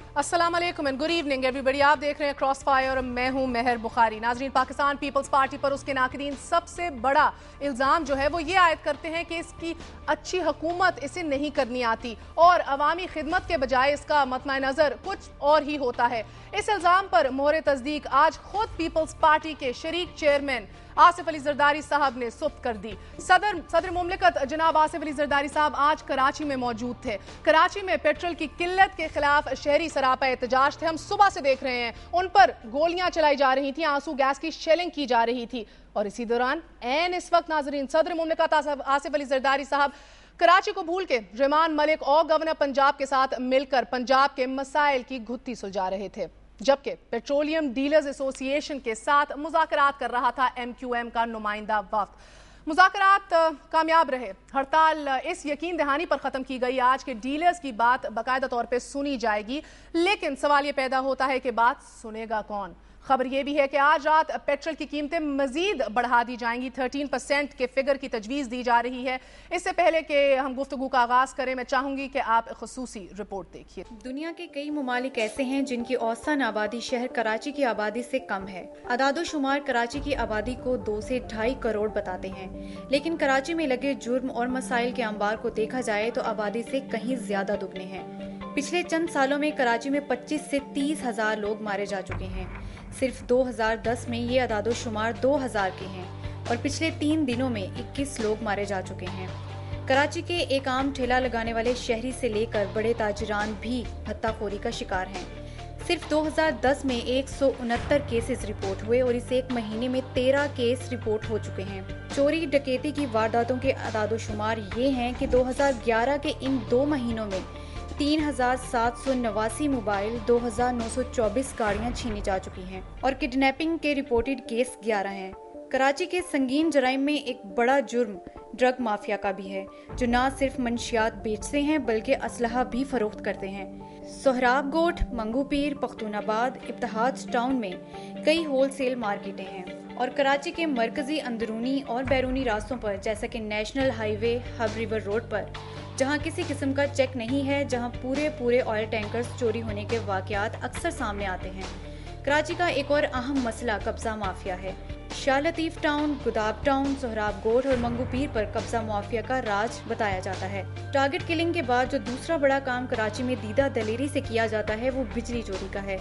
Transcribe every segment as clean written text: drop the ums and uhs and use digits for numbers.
अस्सलाम वालेकुम and good evening everybody. आप देख रहे हैं क्रॉस फायर और मैं हूं मेहर बुखारी। नाजरीन, पाकिस्तान पीपल्स पार्टी पर उसके नाकदीन सबसे बड़ा इल्ज़ाम जो है वो ये आयद करते हैं कि इसकी अच्छी हुकूमत इसे नहीं करनी आती और अवामी खिदमत के बजाय इसका मतन नज़र कुछ और ही होता है। इस इल्ज़ाम पर मोहर तस्दीक आज खुद पीपल्स पार्टी के शरीक चेयरमैन आसिफ अली जरदारी साहब ने सुप्त कर दी। सदर मुमलिकत जनाब आसिफ अली जरदारी साहब आज कराची में मौजूद थे। कराची में पेट्रोल की किल्लत के खिलाफ शहरी सरापा एहतजाज थे। हम सुबह से देख रहे हैं उन पर गोलियां चलाई जा रही थी, आंसू गैस की शेलिंग की जा रही थी और इसी दौरान इस वक्त नाजरीन सदर मुमलिकत आसिफ अली जरदारी साहब कराची को भूल के रहमान मलिक और गवर्नर पंजाब के साथ मिलकर पंजाब के मसाइल की घुत्ती सुलझा रहे थे, जबकि पेट्रोलियम डीलर्स एसोसिएशन के साथ मुज़ाकरात कर रहा था MQM का नुमाइंदा वफ्द। मुज़ाकरात कामयाब रहे। हड़ताल इस यकीन दहानी पर ख़त्म की गई आज के डीलर्स की बात बाकायदा तौर पे सुनी जाएगी, लेकिन सवाल ये पैदा होता है कि बात सुनेगा कौन। खबर यह भी है कि आज रात पेट्रोल की कीमतें मजीद बढ़ा दी जाएंगी। 13% के फिगर की तजवीज़ दी जा रही है। इससे पहले कि हम गुफ्तगू का आगाज़ करें, मैं चाहूंगी कि आप खुसूसी रिपोर्ट देखिए। दुनिया के कई ममालिक ऐसे हैं जिनकी औसतन आबादी शहर कराची की आबादी से कम है। अदादोशुमार कराची की आबादी को 2 से 2.5 करोड़ बताते हैं, लेकिन कराची में लगे जुर्म और मसाइल के अंबार को देखा जाए तो आबादी से कहीं ज्यादा दुगने हैं। पिछले चंद सालों में कराची में 25 से 30 हजार लोग मारे जा चुके हैं। सिर्फ 2010 में ये अदादोशुमार 2000 के हैं और पिछले 3 दिनों में 21 लोग मारे जा चुके हैं। कराची के एक आम ठेला लगाने वाले शहरी से लेकर बड़े ताजिरान भी हत्ताखोरी का शिकार हैं। सिर्फ 2010 में 169 केसेस रिपोर्ट हुए और इस एक महीने में 13 केस रिपोर्ट हो चुके हैं। चोरी डकैती की वारदातों के अदादोशुमार ये हैं कि 2011 के इन 2 महीनों में 3789 मोबाइल, 2924 गाड़ियां छीनी जा चुकी हैं और किडनैपिंग के रिपोर्टेड केस 11 हैं। कराची के संगीन जराइम में एक बड़ा जुर्म ड्रग माफिया का भी है, जो न सिर्फ मंशियात बेचते हैं बल्कि असलहा भी फरोख्त करते हैं। सोहराब गोट, मंगू पीर, पख्तूनाबाद, इब्तिहाज टाउन में कई होलसेल मार्केटें हैं और कराची के मरकजी, अंदरूनी और बैरूनी रास्तों पर जैसा कि national highway, hub river road पर जहां किसी किस्म का चेक नहीं है, जहां पूरे ऑयल टैंकर्स चोरी होने के वाकयात अक्सर सामने आते हैं। कराची का एक और अहम मसला कब्जा माफिया है। शाह लतीफ टाउन, गुदाब टाउन, सोहराब गोट और मंगू पीर पर कब्जा माफिया का राज बताया जाता है। टारगेट किलिंग के बाद जो दूसरा बड़ा काम कराची में दीदा दलेरी से किया जाता है वो बिजली चोरी का है।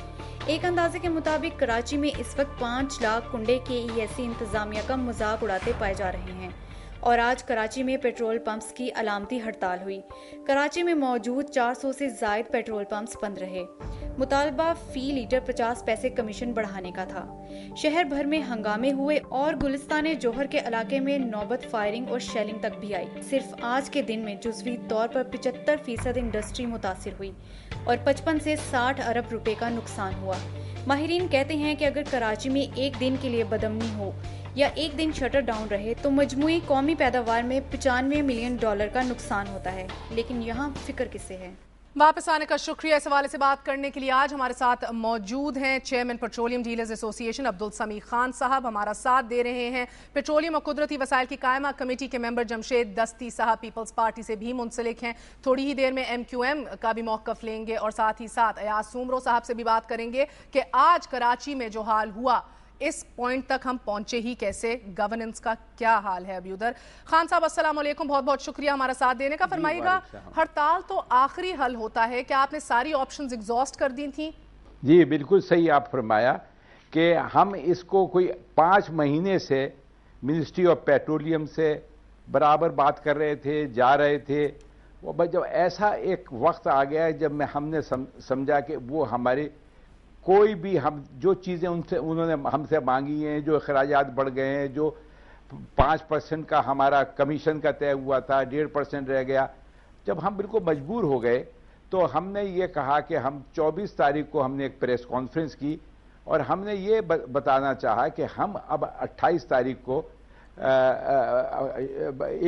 एक अंदाजे के मुताबिक कराची में इस वक्त 5 लाख कुंडे के ESC इंतजामिया का मजाक उड़ाते पाए जा रहे हैं और आज कराची में पेट्रोल पंप्स की अलामती हड़ताल हुई। कराची में मौजूद 400 से जायद पेट्रोल पंप्स बंद रहे। मुतालबा फी लीटर 50 पैसे कमीशन बढ़ाने का था। शहर भर में हंगामे हुए और गुलिस्तान जोहर के इलाके में नौबत फायरिंग और शेलिंग तक भी आई। सिर्फ आज के दिन में जुज़वी तौर पर 75% इंडस्ट्री मुतासिर हुई और 55 से 60 अरब रुपए का नुकसान हुआ। माहिरीन कहते हैं कि अगर कराची में एक दिन के लिए बदअमनी हो या एक दिन शटर डाउन रहे तो मजमूई कौमी पैदावार में $95 मिलियन का नुकसान होता है। लेकिन यहाँ फिक्र किसे है? वापस आने का शुक्रिया। इस हवाले से बात करने के लिए आज हमारे साथ मौजूद हैं chairman petroleum dealers association Abdul समी खान साहब, हमारा साथ दे रहे हैं पेट्रोलियम और कुदरती वसाइल की कायमा कमेटी के मेंबर जमशेद दस्ती साहब, पीपल्स पार्टी से भी मुंसलिक हैं। थोड़ी ही देर में MQM का भी मौक़िफ़ लेंगे और साथ ही साथ अयाज सुमरो साहब से भी बात करेंगे कि आज कराची में जो हाल हुआ इस पॉइंट तक हम पहुंचे ही कैसे, गवर्नेंस का क्या हाल है अभी उधर। खान साहब अस्सलाम वालेकुम, बहुत बहुत शुक्रिया हमारा साथ देने का। फरमाइएगा, हड़ताल तो आखिरी हल होता है, क्या आपने सारी ऑप्शंस एग्जॉस्ट कर दी थी? जी बिल्कुल सही आप फरमाया कि हम इसको कोई 5 महीने से मिनिस्ट्री ऑफ पेट्रोलियम से बराबर बात कर रहे थे, जा रहे थे। वो जब ऐसा एक वक्त आ गया जब हमने समझा कि वो हमारे कोई भी हम जो चीज़ें उन्होंने हमसे मांगी हैं, जो अखराजात बढ़ गए हैं, जो 5% का हमारा कमीशन का तय हुआ था 1.5% रह गया, जब हम बिल्कुल मजबूर हो गए तो हमने ये कहा कि हम 24 तारीख को हमने एक प्रेस कॉन्फ्रेंस की और हमने ये बताना चाहा कि हम अब 28 तारीख को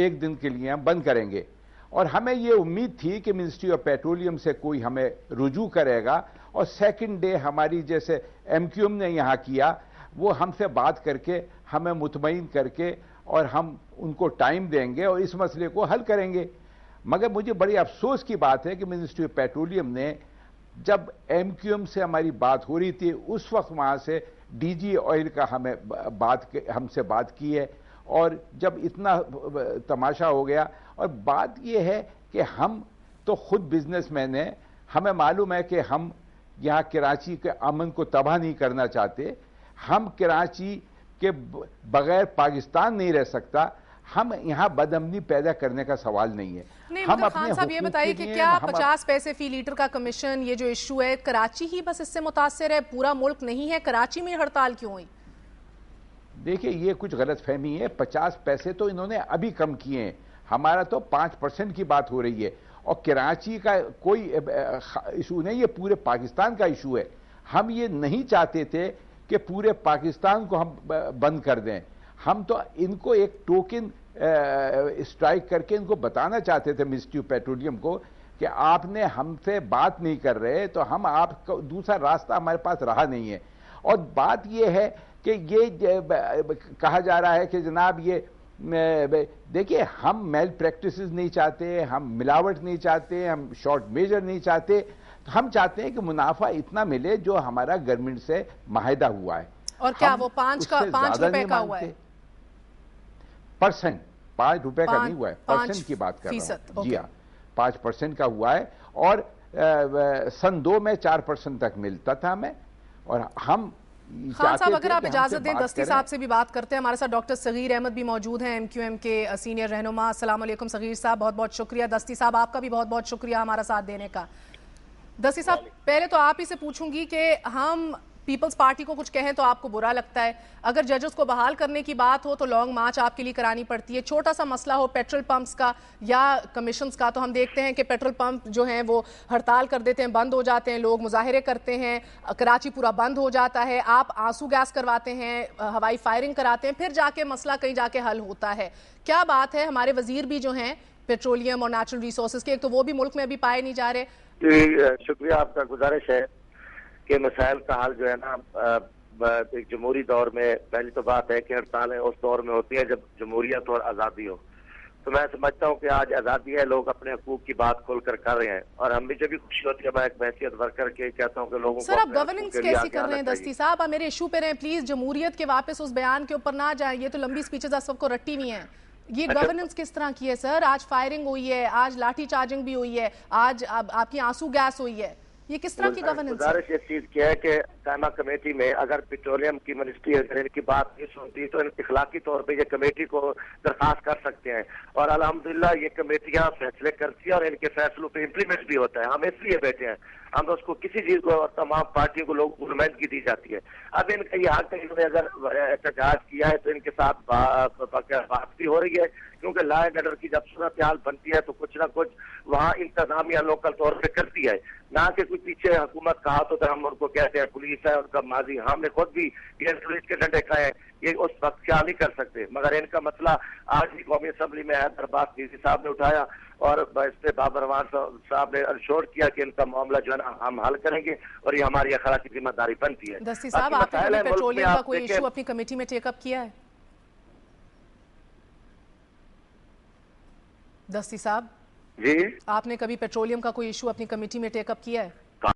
एक दिन के लिए हम बंद करेंगे और हमें ये उम्मीद थी कि मिनिस्ट्री ऑफ पेट्रोलियम से कोई हमें रुजू करेगा और सेकंड डे हमारी जैसे MQM ने यहाँ किया वो हमसे बात करके हमें मुतमईन करके और हम उनको टाइम देंगे और इस मसले को हल करेंगे। मगर मुझे बड़ी अफसोस की बात है कि मिनिस्ट्री ऑफ पेट्रोलियम ने जब MQM से हमारी बात हो रही थी उस वक्त वहां से DG ऑयल का हमसे बात की है, और जब इतना तमाशा हो गया, और बात यह है कि हम तो खुद बिजनेसमैन हैं, हमें मालूम है कि हम यहाँ कराची के अमन को तबाह नहीं करना चाहते, हम कराची के बगैर पाकिस्तान नहीं रह सकता, हम यहाँ बदअमनी पैदा करने का सवाल नहीं है। नहीं, हम मतलब खान साहब ये बताइए कि क्या 50 पैसे फी लीटर का कमीशन, ये जो इशू है, कराची ही बस इससे मुतासिर है, पूरा मुल्क नहीं है? कराची में हड़ताल क्यों हुई? देखिए, ये कुछ गलत फहमी है। 50 पैसे तो इन्होंने अभी कम किए हैं, हमारा तो 5% की बात हो रही है, और कराची का कोई इशू नहीं, ये पूरे पाकिस्तान का इशू है। हम ये नहीं चाहते थे कि पूरे पाकिस्तान को हम बंद कर दें, हम तो इनको एक टोकन स्ट्राइक करके इनको बताना चाहते थे, मिनिस्ट्री ऑफ पेट्रोलियम को, कि आपने हमसे बात नहीं कर रहे तो हम आपको दूसरा रास्ता हमारे पास रहा नहीं है। और बात यह है कि ये कहा जा रहा है कि जनाब ये देखिए, हम मेल प्रैक्टिसेस नहीं चाहते, हम मिलावट नहीं चाहते, हम शॉर्ट मेजर नहीं चाहते, हम चाहते हैं कि मुनाफा इतना मिले जो हमारा गवर्नमेंट से माहिदा हुआ है। और क्या वो 5 रुपए का हुआ है? परसेंट, 5 रुपए का नहीं हुआ है, परसेंट की बात कर रहा हूं। जी हाँ, 5% का हुआ है, और सन 2 में 4% तक मिलता था हमें। और हम खान साहब, अगर आप इजाजत दें, दस्ती साहब से भी बात करते हैं। हमारे साथ डॉक्टर सगीर अहमद भी मौजूद हैं, MQM के सीनियर रहनुमा। अस्सलाम वालेकुम सगीर साहब, बहुत बहुत शुक्रिया। दस्ती साहब, आपका भी बहुत बहुत शुक्रिया हमारा साथ देने का। दस्ती साहब, पहले तो आप ही से पूछूंगी कि हम पीपल्स पार्टी को कुछ कहें तो आपको बुरा लगता है, अगर जजेस को बहाल करने की बात हो तो लॉन्ग मार्च आपके लिए करानी पड़ती है, छोटा सा मसला हो पेट्रोल पंप्स का या कमीशंस का, तो हम देखते हैं कि पेट्रोल पंप जो हैं वो हड़ताल कर देते हैं, बंद हो जाते हैं, लोग मुजाहिरे करते हैं, कराची पूरा बंद हो जाता है, आप आंसू गैस करवाते हैं, हवाई फायरिंग कराते हैं, फिर जाके मसला कहीं जाके हल होता है। क्या बात है? हमारे वजीर भी जो हैं पेट्रोलियम और नेचुरल रिसोर्सेज के, एक तो वो भी मुल्क में अभी पाए नहीं जा रहे। शुक्रिया, आपका गुजारिश है कि मसाइल का हल जो है ना, एक जमहूरी दौर में पहली तो बात है कि हड़तालें उस दौर में होती है जब जमहूरियत और आज़ादी हो। तो मैं समझता हूँ कि आज आज़ादी है, लोग अपने हकूक की बात खोलकर कर रहे हैं, और हम भी जब भी खुशी होती है, मैं एक हैसियत वर्कर के कहता हूँ कि लोगों सर, आप गवर्नेंस कैसी कर रहे हैं? दस्ती साहब, आप मेरे इशू पे रहें प्लीज, जमहूरियत के वापस उस बयान के ऊपर ना जाए, ये तो लंबी स्पीचेस आप सबको रट्टी हुई हैं। ये गवर्नेंस किस तरह की है सर? आज फायरिंग हुई है, आज लाठी चार्जिंग भी हुई है, आज आपकी आंसू गैस हुई है, ये किस तरह की गवर्नेंस है? गुजारिश इस चीज की है कि कायमा कमेटी में अगर पेट्रोलियम की मिनिस्ट्री अगर इनकी बात नहीं सुनती तो इखलाकी तौर पे ये कमेटी को दरखास्त कर सकते हैं, और अल्हम्दुलिल्लाह ये कमेटियां फैसले करती है और इनके फैसलों पे इम्प्लीमेंट भी होता है। हम इसलिए बैठे हैं, हम उसको किसी चीज को और तमाम पार्टियों को लोग नुमाइंदगी दी जाती है। अब इनका ये हक है, इन्होंने अगर एहतजाज किया है तो इनके साथ बात भी हो रही है, क्योंकि लॉ एंड ऑर्डर की जब सूरत हाल बनती है तो कुछ ना कुछ वहाँ इंतजामिया लोकल तौर पे करती है, ना कि कुछ पीछे हुकूमत का हाथ होता है हम उनको कहते हैं पुलिस है उनका माजी। हमने खुद भी पुलिस के डंडे खाए, ये उस वक्त क्या नहीं कर सकते। मगर इनका मसला आज भी कौमी असम्बली में हैदराबाद डीसी साहब ने उठाया, और इस पे बाबर रहमान साहब ने अश्योर किया कि इनका मामला जो है ना हम हल करेंगे, और ये हमारी अखलाकी जिम्मेदारी बनती है। दस्ती साहब, आपने पेट्रोलियम का कोई इशू अपनी कमेटी में टेकअप किया है? दस्ती साहब जी, आपने कभी पेट्रोलियम का कोई इशू अपनी कमेटी में टेकअप किया है?